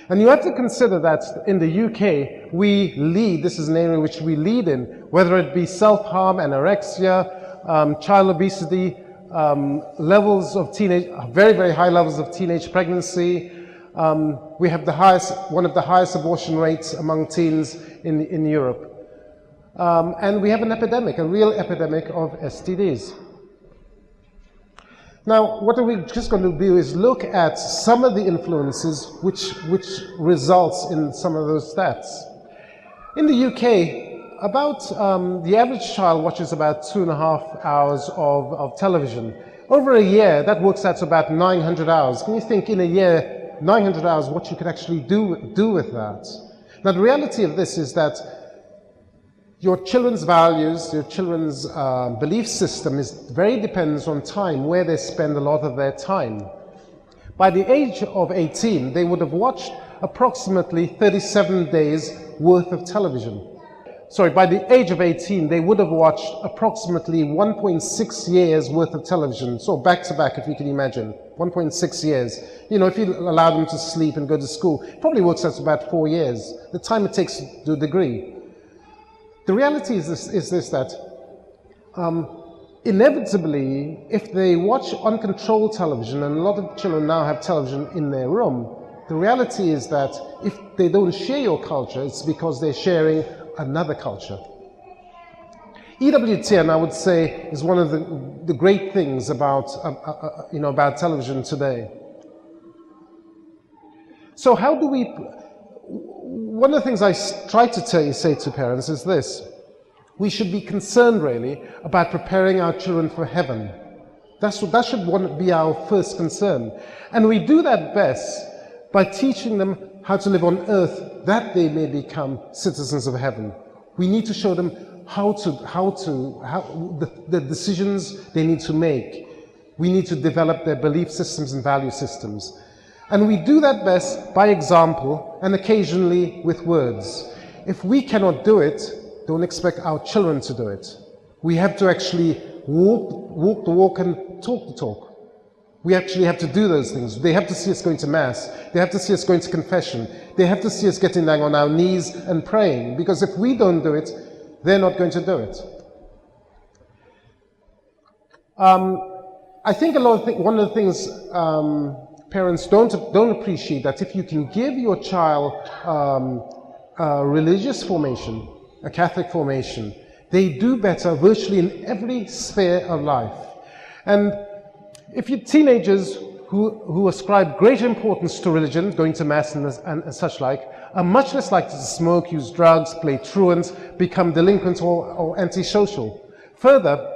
And you have to consider that in the UK, we lead, this is an area which we lead in, whether it be self-harm, anorexia, child obesity, levels of teenage, very, very high levels of teenage pregnancy. We have one of the highest abortion rates among teens in Europe. And we have an epidemic, a real epidemic of STDs. Now, what we're just going to do is look at some of the influences which results in some of those stats. In the UK, the average child watches about 2.5 hours of television. Over a year, that works out to about 900 hours. Can you think in a year, 900 hours, what you could actually do with that? Now, the reality of this is that your children's values, your children's belief system very depends on time, where they spend a lot of their time. By the age of 18, they would have watched approximately 37 days worth of television. Sorry, by the age of 18, they would have watched approximately 1.6 years worth of television. So back to back, if you can imagine, 1.6 years. You know, if you allow them to sleep and go to school, it probably works out to about 4 years, the time it takes to do a degree. The reality is this that inevitably, if they watch uncontrolled television, and a lot of children now have television in their room, the reality is that if they don't share your culture, it's because they're sharing another culture. EWTN, I would say, is one of the great things about television today. So how do we... One of the things I try to say to parents is this: we should be concerned really about preparing our children for heaven. That should be our first concern. And we do that best by teaching them how to live on earth that they may become citizens of heaven. We need to show them the decisions they need to make. We need to develop their belief systems and value systems. And we do that best by example and occasionally with words. If we cannot do it, don't expect our children to do it. We have to actually walk the walk and talk the talk. We actually have to do those things. They have to see us going to Mass. They have to see us going to confession. They have to see us getting down on our knees and praying. Because if we don't do it, they're not going to do it. I think one of the things parents don't appreciate, that if you can give your child a religious formation, a Catholic formation, they do better virtually in every sphere of life. And if you teenagers who ascribe great importance to religion, going to Mass and such like, are much less likely to smoke, use drugs, play truant, become delinquent or antisocial. Further,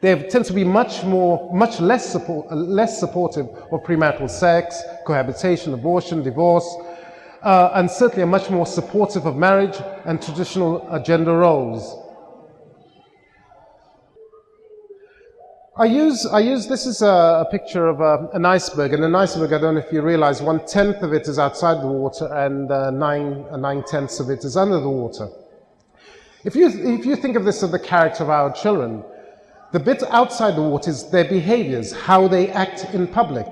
they tend to be much less supportive of premarital sex, cohabitation, abortion, divorce, and certainly are much more supportive of marriage and traditional gender roles. This is a picture of an iceberg, and an iceberg, I don't know if you realize, 1/10 of it is outside the water and 9/10 of it is under the water. If you think of this as the character of our children, the bit outside the water is their behaviors, how they act in public.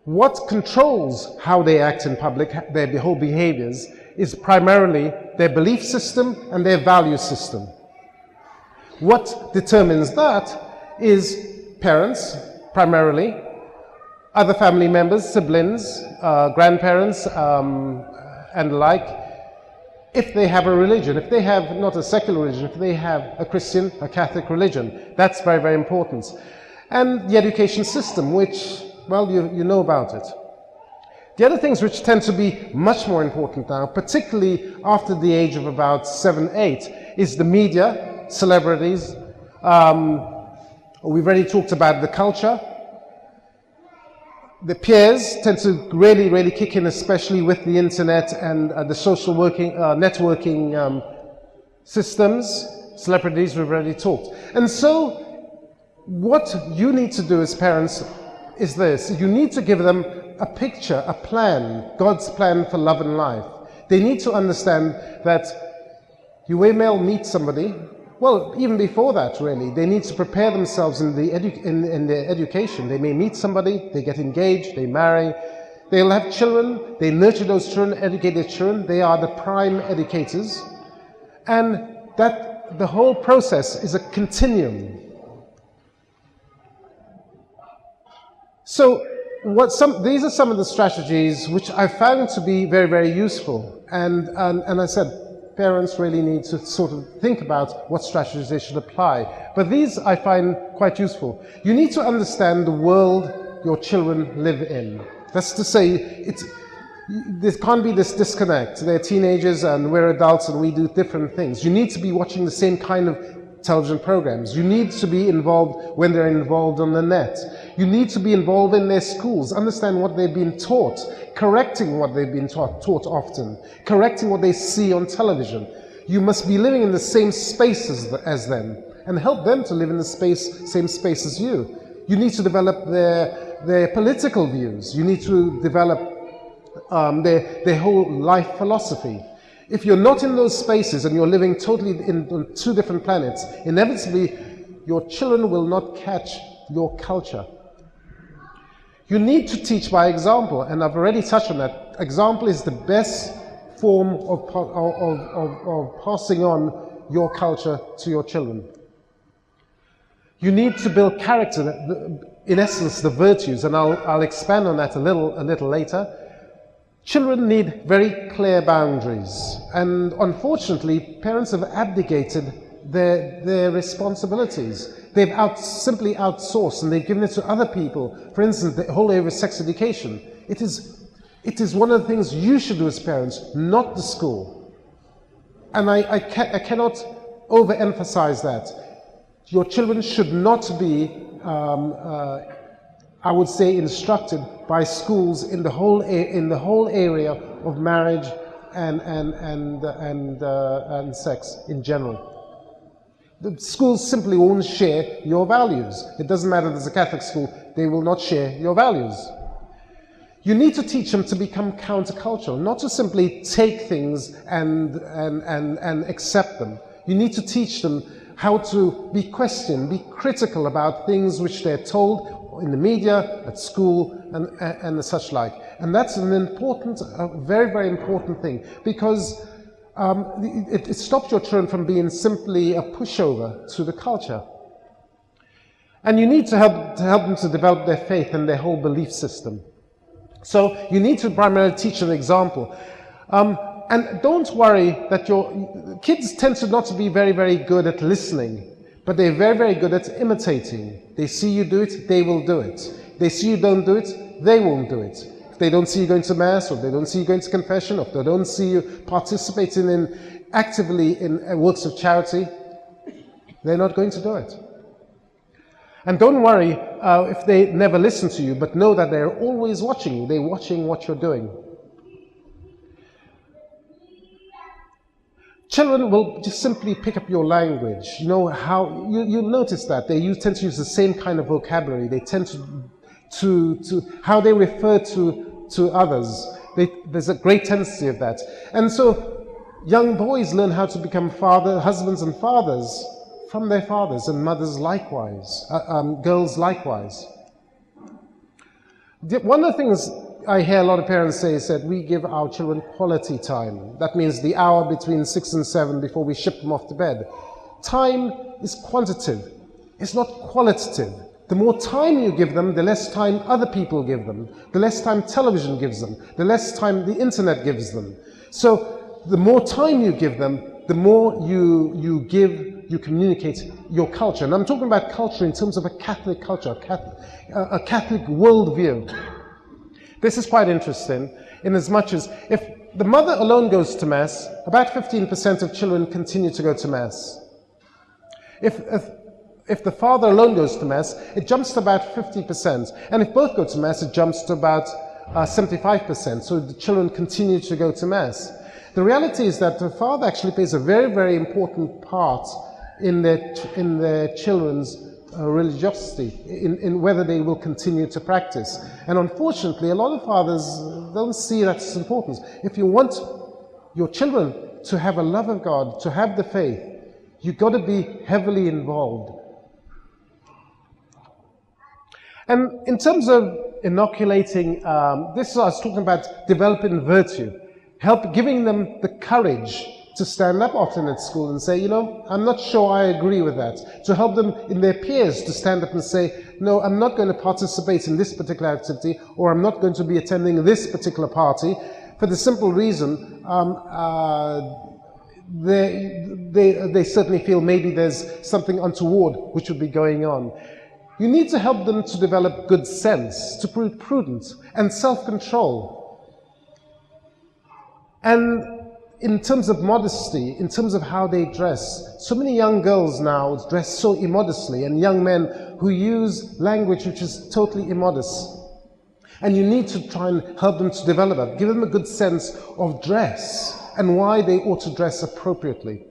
What controls how they act in public, their whole behaviors, is primarily their belief system and their value system. What determines that is parents, primarily, other family members, siblings, grandparents, and the like, if they have a religion, if they have not a secular religion, if they have a Christian, a Catholic religion. That's very, very important. And the education system, which, well, you know about it. The other things which tend to be much more important now, particularly after the age of about 7, 8, is the media, celebrities. We've already talked about the culture. The peers tend to really, really kick in, especially with the internet and the social networking systems. Celebrities, we've already talked. And so, what you need to do as parents is this. You need to give them a picture, a plan, God's plan for love and life. They need to understand that you may meet somebody. Well, even before that, really, they need to prepare themselves in their education. They may meet somebody, they get engaged, they marry, They'll have children, they nurture those children, educate their children. They are the prime educators. And that the whole process is a continuum. So these are some of the strategies which I found to be very, very useful. And I said, parents really need to sort of think about what strategies they should apply. But these I find quite useful. You need to understand the world your children live in. That's to say, there can't be this disconnect. They're teenagers and we're adults and we do different things. You need to be watching the same kind of television programs. You need to be involved when they're involved on the net. You need to be involved in their schools, understand what they've been taught, correcting what they've been taught often, correcting what they see on television. You must be living in the same space as them and help them to live in the same space as you. You need to develop their political views. You need to develop their whole life philosophy. If you're not in those spaces and you're living totally on two different planets, inevitably your children will not catch your culture. You need to teach by example, and I've already touched on that. Example is the best form of passing on your culture to your children. You need to build character, in essence, the virtues, and I'll expand on that a little later. Children need very clear boundaries, and unfortunately, parents have abdicated their responsibilities. They've simply outsourced, and they've given it to other people. For instance, the whole area of sex education. It is one of the things you should do as parents, not the school. And I cannot overemphasize that. Your children should not be, I would say, instructed by schools in the whole area of marriage and sex in general. The schools simply won't share your values. It doesn't matter if it's a Catholic school; they will not share your values. You need to teach them to become countercultural, not to simply take things and accept them. You need to teach them how to be questioned, be critical about things which they're told in the media, at school, and such like. And that's an important, very, very important thing, because it stops your children from being simply a pushover to the culture. And you need to help them to develop their faith and their whole belief system. So you need to primarily teach an example. And don't worry that your kids tend to not to be very, very good at listening, but they're very, very good at imitating. They see you do it, they will do it. They see you don't do it, they won't do it. If they don't see you going to Mass, or if they don't see you going to confession, or if they don't see you participating actively in works of charity, they're not going to do it. And don't worry if they never listen to you, but know that they're always watching you. They're watching what you're doing. Children will just simply pick up your language. You know how you'll notice that they tend to use the same kind of vocabulary. They tend to how they refer to others. There's a great tendency of that, and so young boys learn how to become husbands and fathers from their fathers, and mothers likewise, girls likewise. One of the things I hear a lot of parents say is that we give our children quality time. That means the hour between 6 and 7 before we ship them off to bed. Time is quantitative, it's not qualitative. The more time you give them, the less time other people give them, the less time television gives them, the less time the internet gives them. So the more time you give them, the more you communicate your culture. And I'm talking about culture in terms of a Catholic culture, a Catholic worldview. This is quite interesting, in as much as if the mother alone goes to Mass, about 15% of children continue to go to Mass. If the father alone goes to Mass, it jumps to about 50%. And if both go to Mass, it jumps to about 75%. So the children continue to go to Mass. The reality is that the father actually plays a very, very important part in their children's religiosity, in whether they will continue to practice. And unfortunately, a lot of fathers don't see that as important. If you want your children to have a love of God, to have the faith, you've got to be heavily involved. And in terms of inoculating, this I was talking about developing virtue, giving them the courage to stand up often at school and say, you know, I'm not sure I agree with that. To help them in their peers to stand up and say, no, I'm not going to participate in this particular activity, or I'm not going to be attending this particular party, for the simple reason they certainly feel maybe there's something untoward which would be going on. You need to help them to develop good sense, to be prudent, and self-control. And in terms of modesty, in terms of how they dress, so many young girls now dress so immodestly, and young men who use language which is totally immodest. And you need to try and help them to develop that, give them a good sense of dress and why they ought to dress appropriately.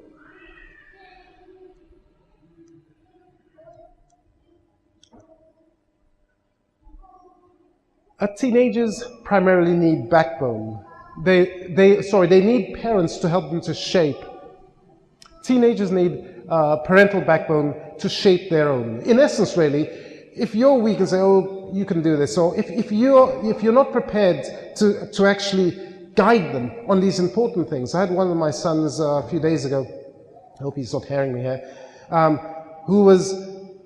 Teenagers primarily need backbone. They need parents to help them to shape. Teenagers need parental backbone to shape their own. In essence, really, if you're weak and say, oh, you can do this, or if you're not prepared to actually guide them on these important things. I had one of my sons a few days ago, I hope he's not hearing me here, who was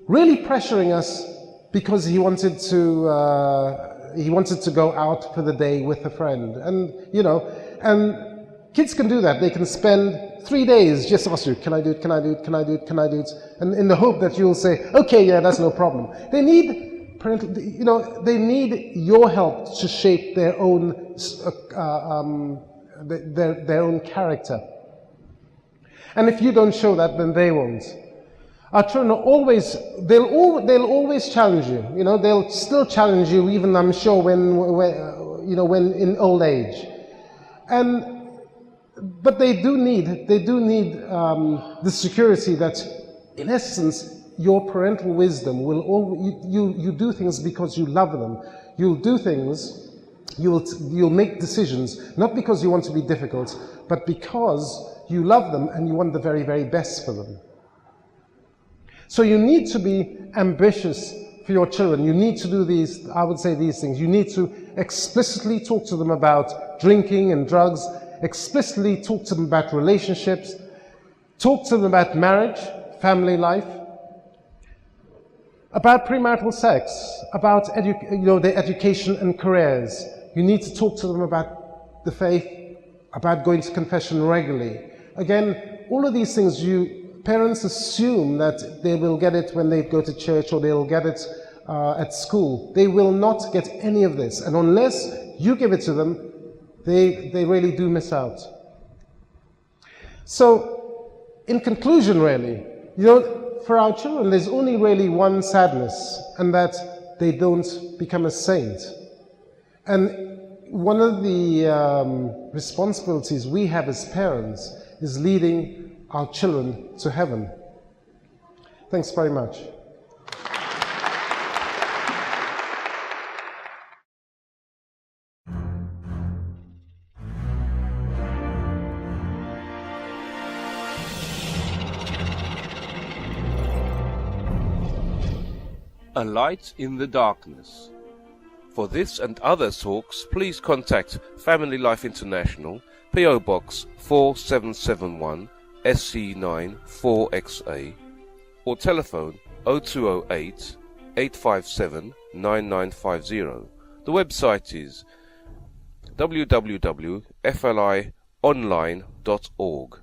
really pressuring us because he wanted to go out for the day with a friend. And, you know, and kids can do that. They can spend 3 days just asking you, can I do it, can I do it, can I do it, can I do it? And in the hope that you'll say, okay, yeah, that's no problem. They need parental, you know, they need your help to shape their own, their own character. And if you don't show that, then they won't. Our children are always, they'll always challenge you. You know, they'll still challenge you, even I'm sure when in old age. But they do need the security that, in essence, your parental wisdom will you do things because you love them. You'll do things, you'll make decisions, not because you want to be difficult, but because you love them and you want the very, very best for them. So you need to be ambitious for your children. You need to do these, I would say, these things. You need to explicitly talk to them about drinking and drugs, explicitly talk to them about relationships, talk to them about marriage, family life, about premarital sex, about their education and careers. You need to talk to them about the faith, about going to confession regularly. Again, all of these things parents assume that they will get it when they go to church or they'll get it at school. They will not get any of this. And unless you give it to them, they really do miss out. So, in conclusion, really, for our children, there's only really one sadness, and that they don't become a saint. And one of the responsibilities we have as parents is leading our children to heaven. Thanks very much. A light in the darkness. For this and other talks, please contact Family Life International, PO Box 4771, SC9 4XA, or telephone 0208 857 9950. The website is www.flionline.org.